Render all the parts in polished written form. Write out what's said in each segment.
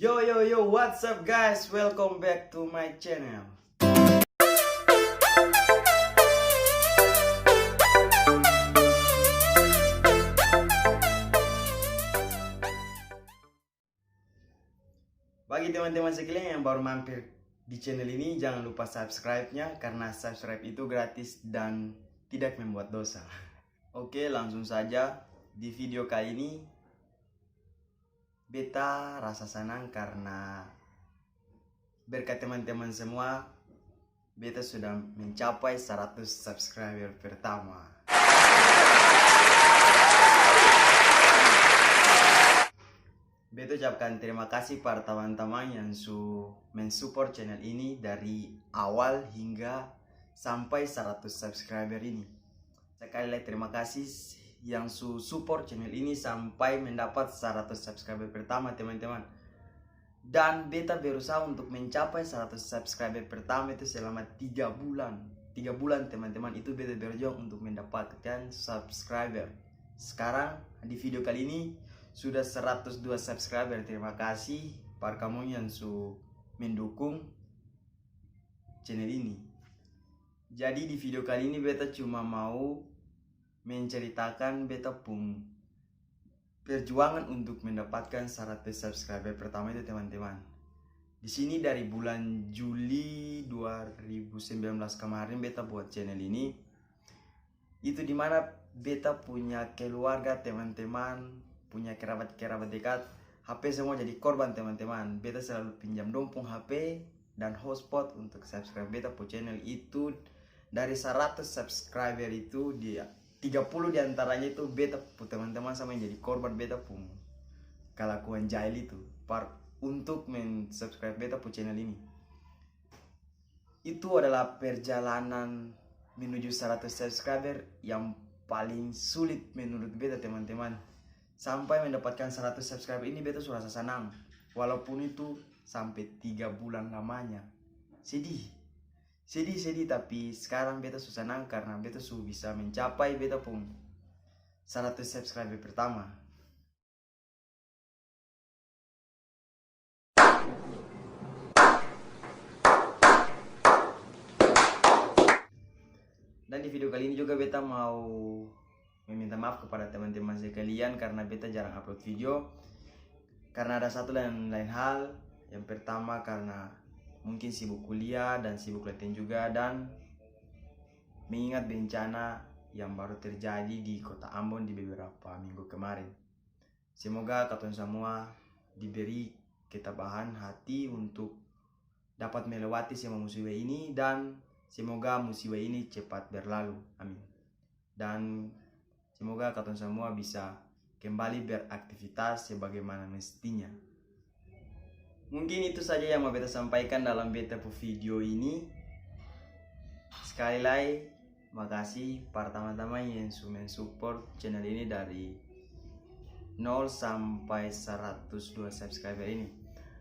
Yo, what's up guys? Welcome back to my channel. Bagi teman-teman sekalian yang baru mampir di channel ini, jangan lupa subscribe-nya karena subscribe itu gratis dan tidak membuat dosa. Oke, langsung saja. Di video kali ini beta rasa senang karena berkat teman-teman semua, beta sudah mencapai 100 subscriber pertama. Beta ucapkan terima kasih para teman-teman yang mensupport channel ini dari awal hingga sampai 100 subscriber ini. Sekali lagi terima kasih yang support channel ini sampai mendapat 100 subscriber pertama teman-teman. Dan beta berusaha untuk mencapai 100 subscriber pertama itu selama 3 bulan. 3 bulan teman-teman, itu beta berjuang untuk mendapatkan subscriber. Sekarang di video kali ini sudah 102 subscriber. Terima kasih para kamu yang mendukung channel ini. Jadi di video kali ini beta cuma mau menceritakan beta pun perjuangan untuk mendapatkan 100 subscriber pertama itu teman-teman. Di sini dari bulan Juli 2019 kemarin beta buat channel ini. Itu dimana beta punya keluarga teman-teman, punya kerabat-kerabat dekat, HP semua jadi korban teman-teman. Beta selalu pinjam dompung HP dan hotspot untuk subscribe beta po channel itu. Dari 100 subscriber itu dia 30 diantaranya itu beta po teman-teman sama yang jadi korban beta pun kelakuan jahil itu untuk subscribe beta po channel ini. Itu adalah perjalanan menuju 100 subscriber yang paling sulit menurut beta teman-teman. Sampai mendapatkan 100 subscriber ini beta sudah rasa senang. Walaupun itu sampai 3 bulan lamanya. Sedih, tapi sekarang beta sudah senang karena beta sudah bisa mencapai beta pun 100 subscriber pertama. Dan di video kali ini juga beta mau meminta maaf kepada teman-teman sekalian karena beta jarang upload video. Karena ada satu dan lain hal. Yang pertama karena mungkin sibuk kuliah dan sibuk latihan juga, dan mengingat bencana yang baru terjadi di kota Ambon di beberapa minggu kemarin. Semoga kalian semua diberi ketabahan hati untuk dapat melewati semua musibah ini, dan semoga musibah ini cepat berlalu. Amin. Dan semoga kalian semua bisa kembali beraktivitas sebagaimana mestinya. Mungkin itu saja yang mau beta sampaikan dalam beta video ini. Sekali lagi, makasih para teman-teman yang mensupport channel ini dari 0 sampai 102 subscriber ini.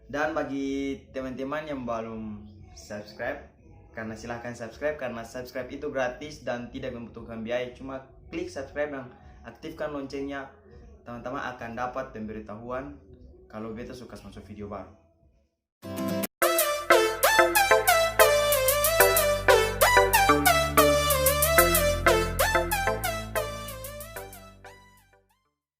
Dan bagi teman-teman yang belum subscribe, silahkan subscribe karena subscribe itu gratis dan tidak membutuhkan biaya. Cuma klik subscribe dan aktifkan loncengnya. Teman-teman akan dapat pemberitahuan kalau beta suka masuk video baru.